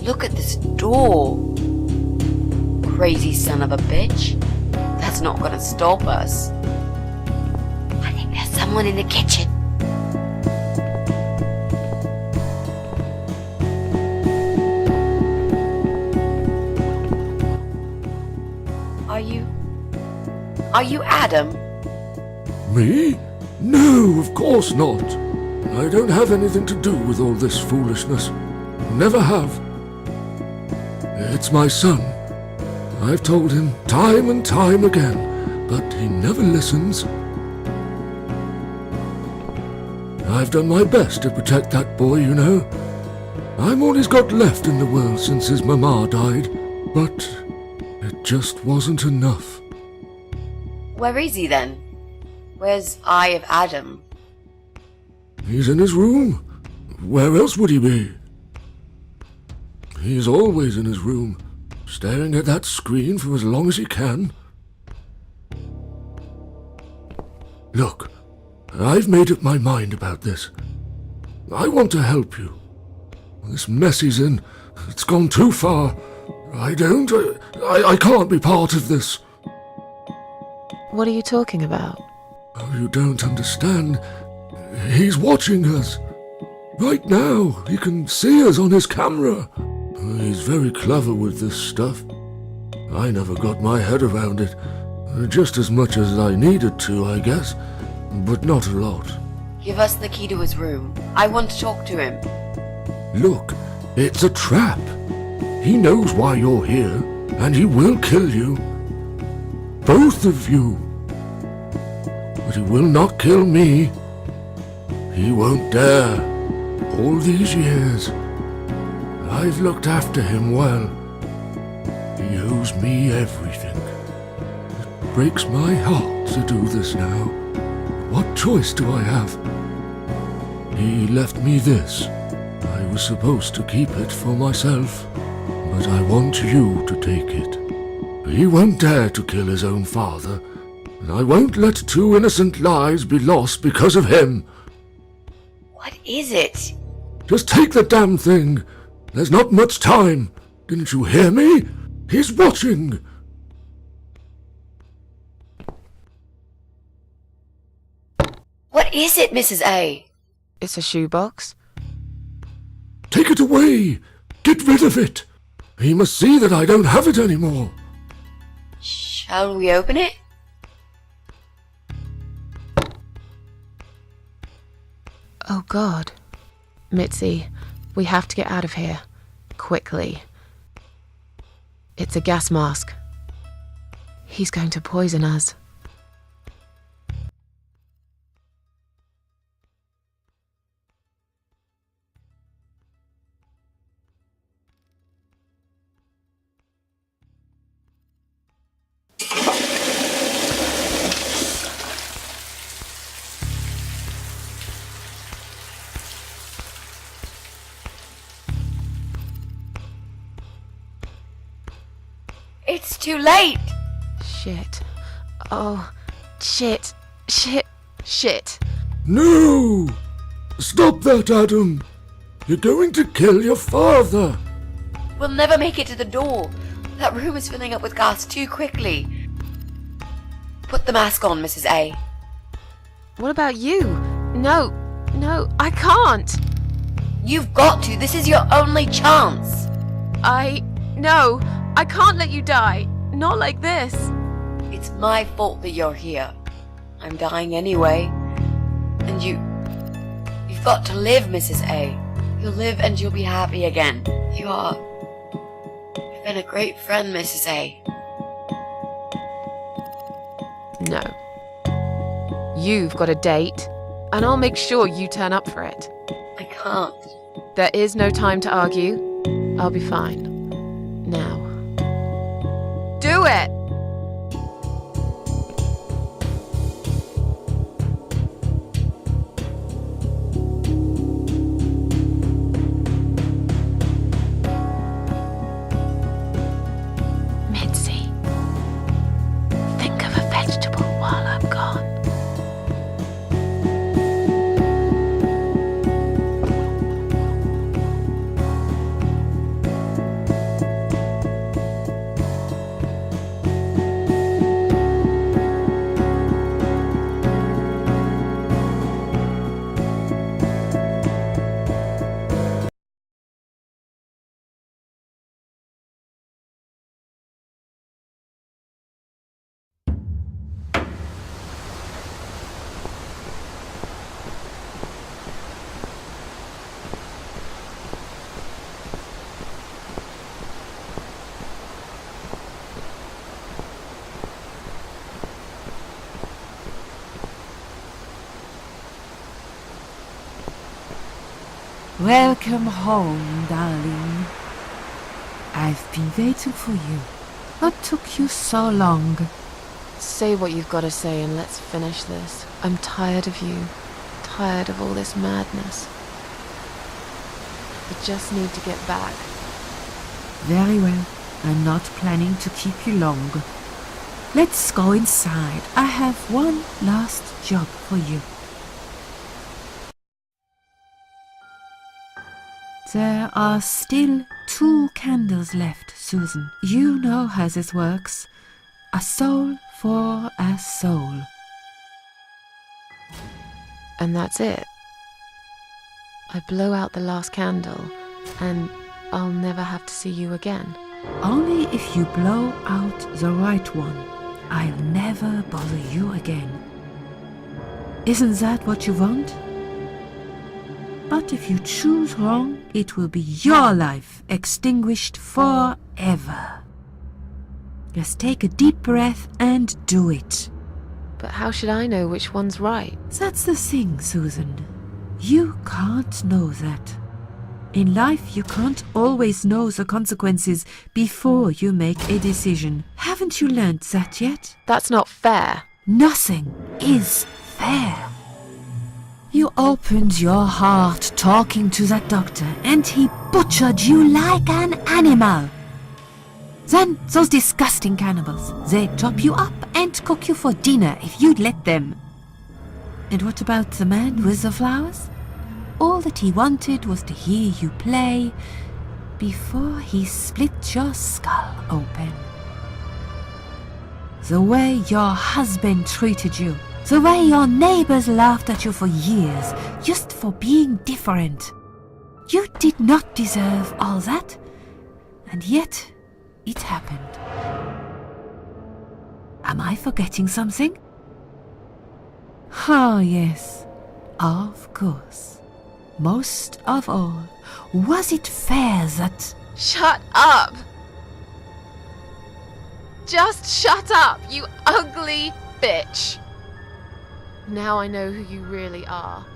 Look at this door. Crazy son of a bitch. That's not gonna stop us. I think there's someone in the kitchen. Are you Adam? Me? No, of course not. I don't have anything to do with all this foolishness. Never have. It's my son. I've told him time and time again, but he never listens. I've done my best to protect that boy, you know. I'm all he's got left in the world since his mama died, but it just wasn't enough. Where is he then? Where's Eye of Adam? He's in his room. Where else would he be? He's always in his room, staring at that screen for as long as he can. Look, I've made up my mind about this. I want to help you. This mess he's in, it's gone too far. I can't be part of this. What are you talking about? Oh, you don't understand. He's watching us. Right now, he can see us on his camera. He's very clever with this stuff. I never got my head around it. Just as much as I needed to, I guess. But not a lot. Give us the key to his room. I want to talk to him. Look, it's a trap. He knows why you're here, and he will kill you. Both of you. But he will not kill me. He won't dare. All these years, I've looked after him well. He owes me everything. It breaks my heart to do this now. What choice do I have? He left me this. I was supposed to keep it for myself, but I want you to take it. He won't dare to kill his own father, and I won't let 2 innocent lives be lost because of him. What is it? Just take the damn thing. There's not much time. Didn't you hear me? He's watching. What is it, Mrs. A? It's a shoebox. Take it away. Get rid of it. He must see that I don't have it anymore. Shall we open it? Oh God. Mitzi, we have to get out of here. Quickly. It's a gas mask. He's going to poison us. It's too late! Shit. Oh, shit. Shit. No! Stop that, Adam. You're going to kill your father. We'll never make it to the door. That room is filling up with gas too quickly. Put the mask on, Mrs. A. What about you? No, I can't. You've got to. This is your only chance. No, I can't let you die. Not like this. It's my fault that you're here. I'm dying anyway. And you've got to live, Mrs. A. You'll live and you'll be happy again. You've been a great friend, Mrs. A. No. You've got a date, and I'll make sure you turn up for it. I can't. There is no time to argue. I'll be fine. Now. Do it! Welcome home, darling. I've been waiting for you. What took you so long? Say what you've got to say and let's finish this. I'm tired of you. Tired of all this madness. I just need to get back. Very well. I'm not planning to keep you long. Let's go inside. I have one last job for you. There are still 2 candles left, Susan. You know how this works. A soul for a soul. And that's it. I blow out the last candle and I'll never have to see you again. Only if you blow out the right one. I'll never bother you again. Isn't that what you want? But if you choose wrong, it will be your life extinguished forever. Just take a deep breath and do it. But how should I know which one's right? That's the thing, Susan. You can't know that. In life, you can't always know the consequences before you make a decision. Haven't you learned that yet? That's not fair. Nothing is fair. You opened your heart talking to that doctor, and he butchered you like an animal. Then those disgusting cannibals, they'd chop you up and cook you for dinner if you'd let them. And what about the man with the flowers? All that he wanted was to hear you play before he split your skull open. The way your husband treated you, the way your neighbors laughed at you for years, just for being different. You did not deserve all that, and yet it happened. Am I forgetting something? Oh, yes, of course. Most of all, was it fair that... Shut up! Just shut up, you ugly bitch! Now I know who you really are.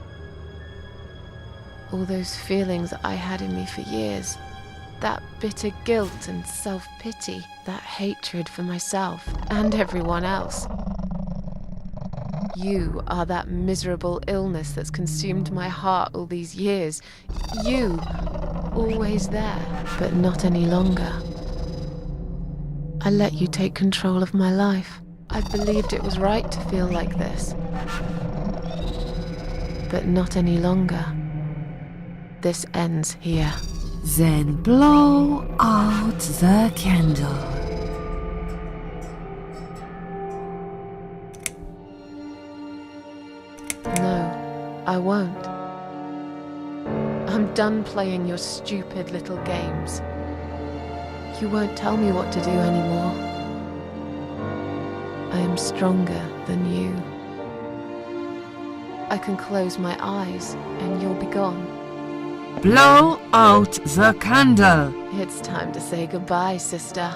All those feelings that I had in me for years. That bitter guilt and self-pity. That hatred for myself and everyone else. You are that miserable illness that's consumed my heart all these years. You, always there, but not any longer. I let you take control of my life. I believed it was right to feel like this. But not any longer. This ends here. Then blow out the candle. No, I won't. I'm done playing your stupid little games. You won't tell me what to do anymore. I am stronger than you. I can close my eyes and you'll be gone. Blow out the candle. It's time to say goodbye, sister.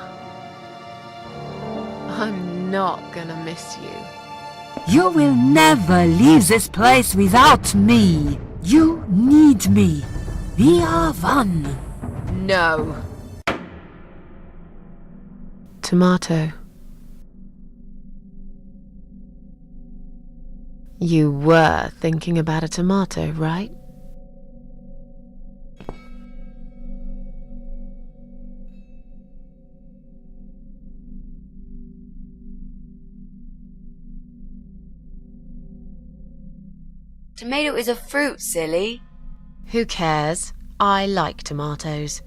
I'm not gonna miss you. You will never leave this place without me. You need me. We are one. No. Tomato. You were thinking about a tomato, right? Tomato is a fruit, silly. Who cares? I like tomatoes.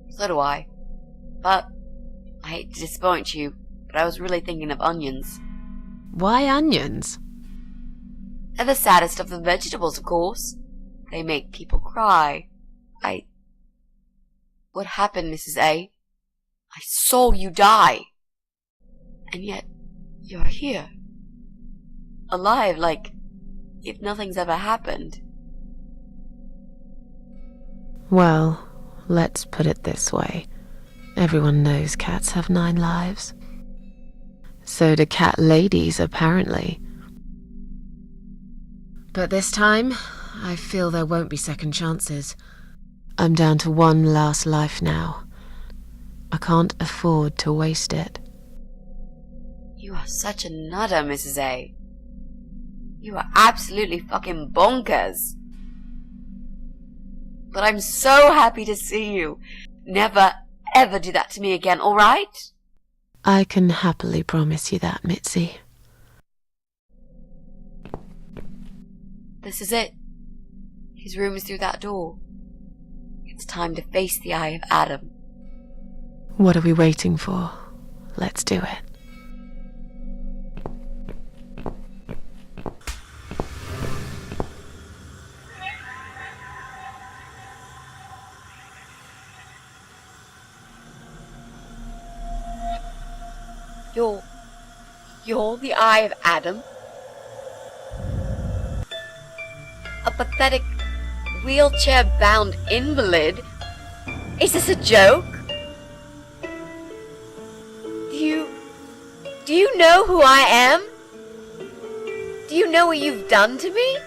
So do I. But I hate to disappoint you, but I was really thinking of onions. Why onions? They're the saddest of the vegetables, of course. They make people cry. What happened, Mrs. A? I saw you die. And yet, you're here. Alive, like if nothing's ever happened. Well, let's put it this way. Everyone knows cats have 9 lives. So do cat ladies, apparently. But this time, I feel there won't be second chances. I'm down to one last life now. I can't afford to waste it. You are such a nutter, Mrs. A. You are absolutely fucking bonkers. But I'm so happy to see you. Never, ever do that to me again, alright? I can happily promise you that, Mitzi. This is it. His room is through that door. It's time to face the eye of Adam. What are we waiting for? Let's do it. You're the eye of Adam? A pathetic, wheelchair-bound invalid? Is this a joke? Do you know who I am? Do you know what you've done to me?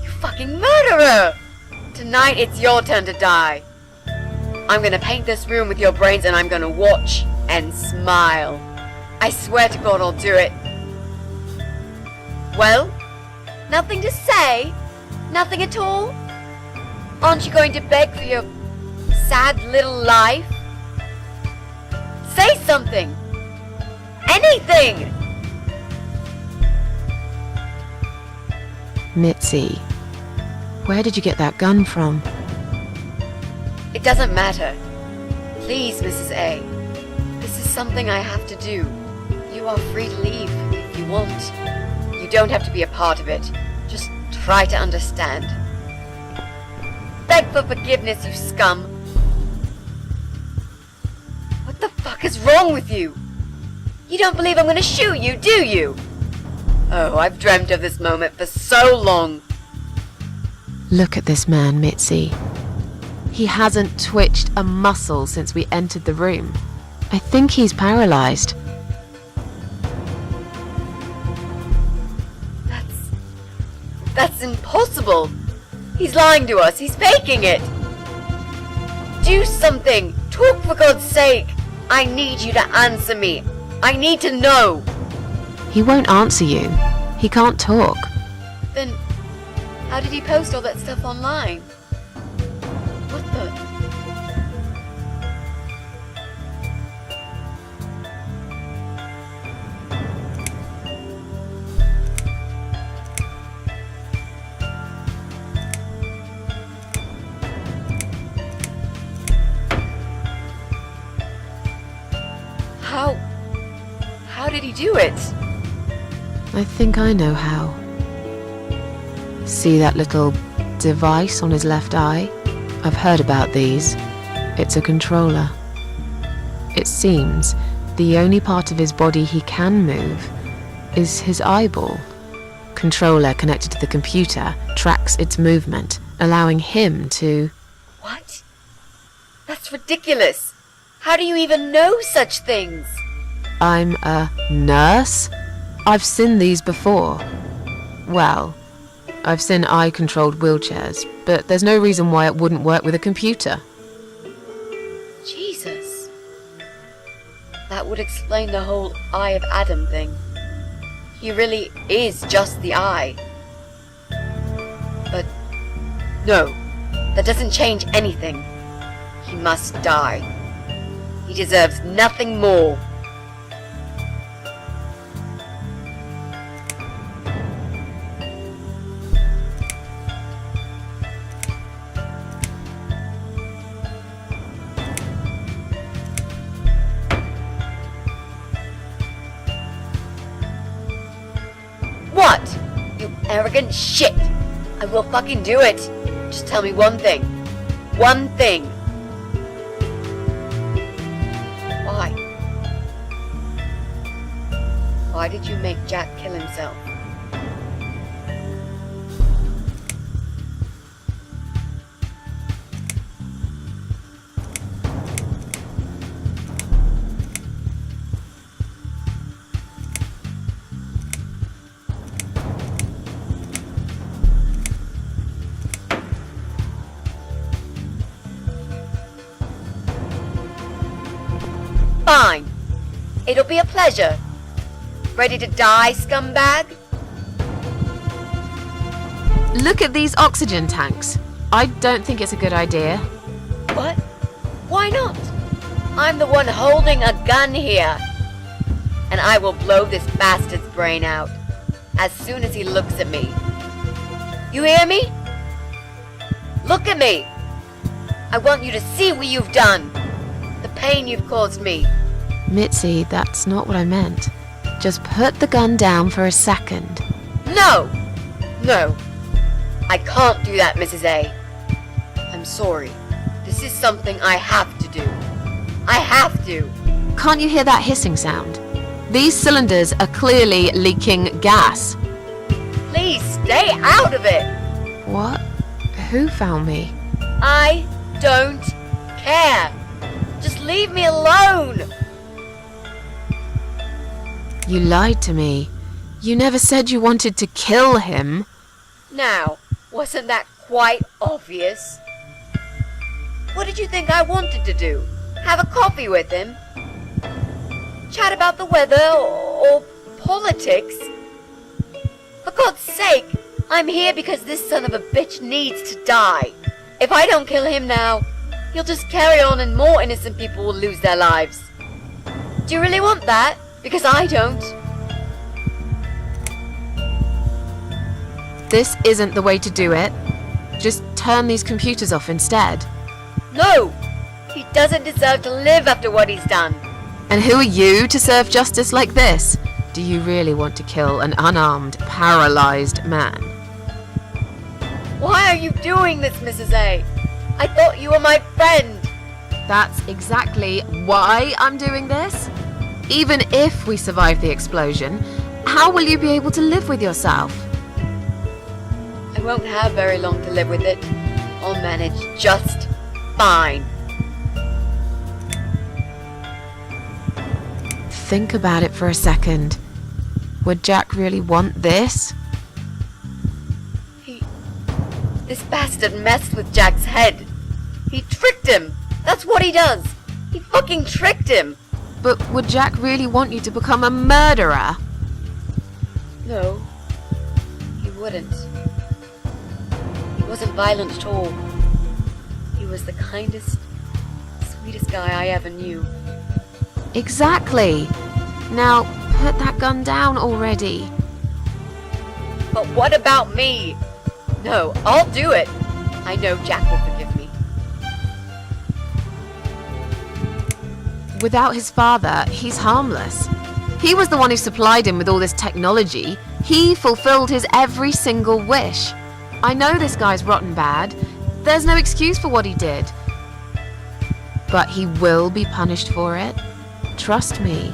You fucking murderer! Tonight it's your turn to die. I'm gonna paint this room with your brains and I'm gonna watch and smile. I swear to God I'll do it. Well, nothing to say? Nothing at all? Aren't you going to beg for your sad little life? Say something! Anything! Mitzi, where did you get that gun from? It doesn't matter. Please, Mrs. A. This is something I have to do. You are free to leave if you want. You don't have to be a part of it. Just try to understand. Beg for forgiveness, you scum. What the fuck is wrong with you? You don't believe I'm gonna shoot you, do you? Oh, I've dreamt of this moment for so long. Look at this man, Mitzi. He hasn't twitched a muscle since we entered the room. I think he's paralyzed. That's impossible. He's lying to us. He's faking it. Do something. Talk for God's sake. I need you to answer me. I need to know. He won't answer you. He can't talk. Then, how did he post all that stuff online? What the? How did he do it? I think I know how. See that little device on his left eye? I've heard about these. It's a controller. It seems the only part of his body he can move is his eyeball. Controller connected to the computer tracks its movement, allowing him to... What? That's ridiculous. How do you even know such things? I'm a nurse? I've seen these before. Well, I've seen eye-controlled wheelchairs, but there's no reason why it wouldn't work with a computer. Jesus. That would explain the whole Eye of Adam thing. He really is just the eye. But no, that doesn't change anything. He must die. He deserves nothing more. What? You arrogant shit! I will fucking do it! Just tell me one thing. One thing. Why? Why did you make Jack kill himself? It'll be a pleasure. Ready to die, scumbag? Look at these oxygen tanks. I don't think it's a good idea. What? Why not? I'm the one holding a gun here. And I will blow this bastard's brain out as soon as he looks at me. You hear me? Look at me. I want you to see what you've done. The pain you've caused me. Mitzi, that's not what I meant. Just put the gun down for a second. No! No. I can't do that, Mrs. A. I'm sorry. This is something I have to do. I have to. Can't you hear that hissing sound? These cylinders are clearly leaking gas. Please stay out of it. What? Who found me? I don't care. Just leave me alone. You lied to me. You never said you wanted to kill him. Now, wasn't that quite obvious? What did you think I wanted to do? Have a coffee with him? Chat about the weather or politics? For God's sake, I'm here because this son of a bitch needs to die. If I don't kill him now, he'll just carry on and more innocent people will lose their lives. Do you really want that? Because I don't. This isn't the way to do it. Just turn these computers off instead. No! He doesn't deserve to live after what he's done. And who are you to serve justice like this? Do you really want to kill an unarmed, paralyzed man? Why are you doing this, Mrs. A? I thought you were my friend. That's exactly why I'm doing this. Even if we survive the explosion, how will you be able to live with yourself? I won't have very long to live with it. I'll manage just fine. Think about it for a second. Would Jack really want this? This bastard messed with Jack's head. He tricked him. That's what he does. He fucking tricked him. But would Jack really want you to become a murderer? No, he wouldn't. He wasn't violent at all. He was the kindest, sweetest guy I ever knew. Exactly. Now, put that gun down already. But what about me? No, I'll do it. I know Jack will forgive me. Without his father, he's harmless. He was the one who supplied him with all this technology. He fulfilled his every single wish. I know this guy's rotten bad. There's no excuse for what he did. But he will be punished for it. Trust me.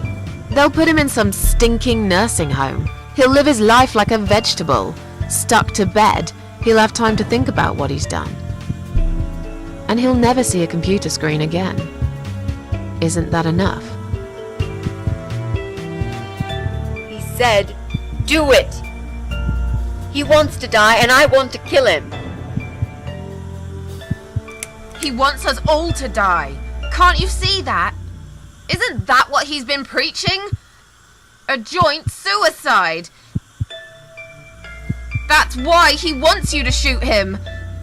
They'll put him in some stinking nursing home. He'll live his life like a vegetable. Stuck to bed, he'll have time to think about what he's done. And he'll never see a computer screen again. Isn't that enough? He said, do it. He wants to die and I want to kill him. He wants us all to die. Can't you see that? Isn't that what he's been preaching? A joint suicide. That's why he wants you to shoot him.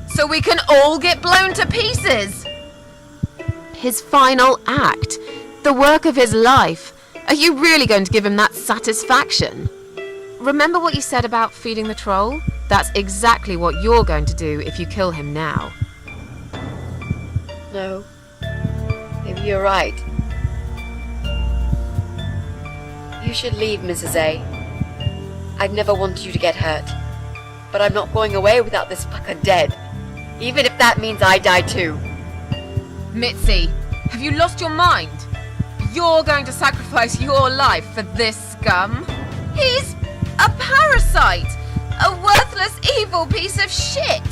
So we can all get blown to pieces. His final act. The work of his life. Are you really going to give him that satisfaction? Remember what you said about feeding the troll? That's exactly what you're going to do if you kill him now. No, maybe you're right. You should leave, Mrs. A. I'd never want you to get hurt. But I'm not going away without this fucker dead. Even if that means I die too. Mitzi, have you lost your mind? You're going to sacrifice your life for this scum? He's a parasite! A worthless, evil piece of shit!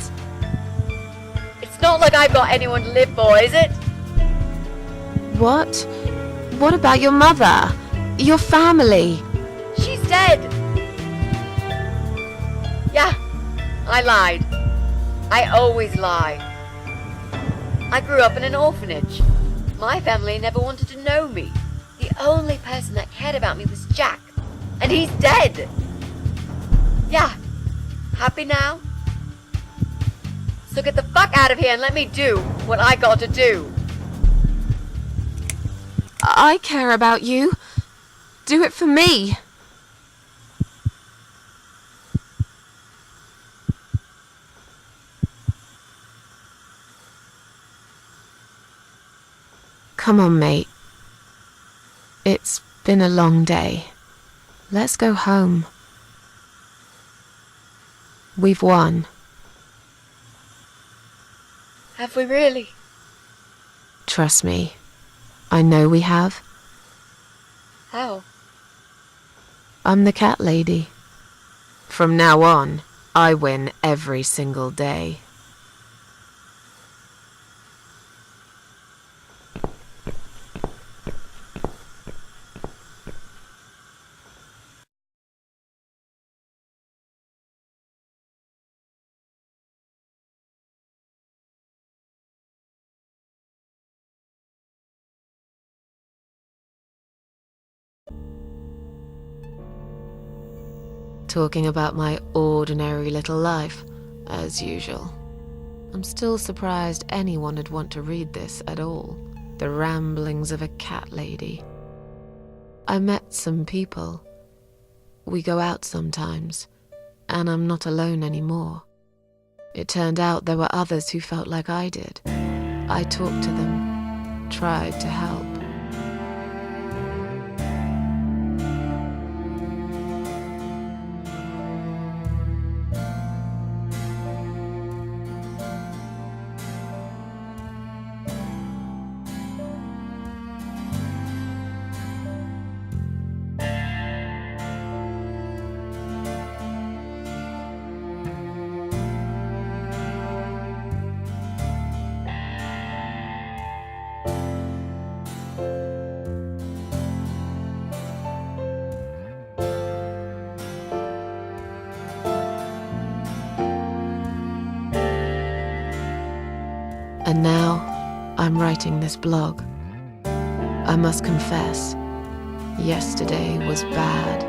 It's not like I've got anyone to live for, is it? What? What about your mother? Your family? She's dead. Yeah, I lied. I always lie. I grew up in an orphanage. My family never wanted to know me. The The only person that cared about me was Jack, and he's dead. Yeah, happy now? So get the fuck out of here and let me do what I got to do. I care about you. Do it for me. Come on, mate. It's been a long day. Let's go home. We've won. Have we really? Trust me. I know we have. How? I'm the cat lady. From now on, I win every single day. Talking about my ordinary little life, as usual. I'm still surprised anyone would want to read this at all. The ramblings of a cat lady. I met some people. We go out sometimes, and I'm not alone anymore. It turned out there were others who felt like I did. I talked to them, tried to help. And now, I'm writing this blog. I must confess, yesterday was bad.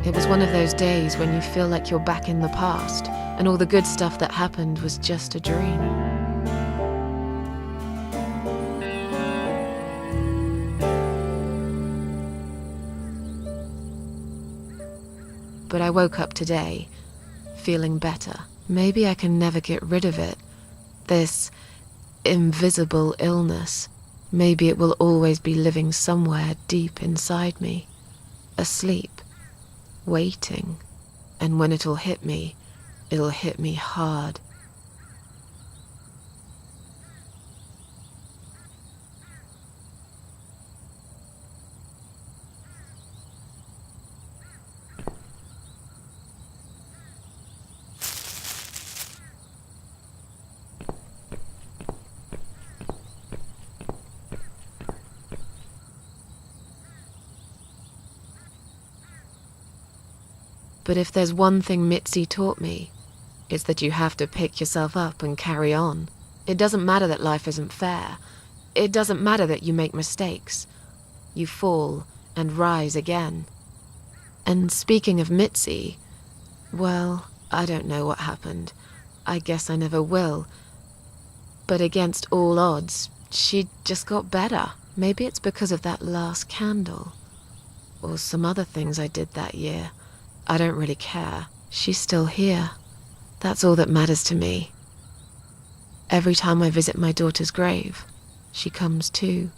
It was one of those days when you feel like you're back in the past, and all the good stuff that happened was just a dream. But I woke up today, feeling better. Maybe I can never get rid of it. This invisible illness. Maybe it will always be living somewhere deep inside me, asleep, waiting. And when it'll hit me hard. But if there's one thing Mitzi taught me, it's that you have to pick yourself up and carry on. It doesn't matter that life isn't fair. It doesn't matter that you make mistakes. You fall and rise again. And speaking of Mitzi, well, I don't know what happened. I guess I never will. But against all odds, she just got better. Maybe it's because of that last candle. Or some other things I did that year. I don't really care. She's still here. That's all that matters to me. Every time I visit my daughter's grave, she comes too.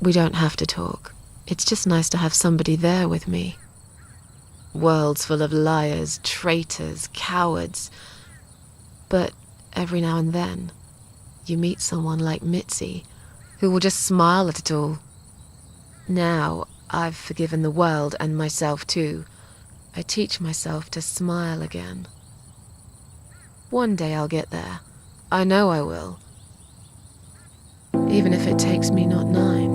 We don't have to talk. It's just nice to have somebody there with me. Worlds full of liars, traitors, cowards. But every now and then, you meet someone like Mitzi, who will just smile at it all. Now, I've forgiven the world and myself too. I teach myself to smile again. One day I'll get there. I know I will. Even if it takes me not 9.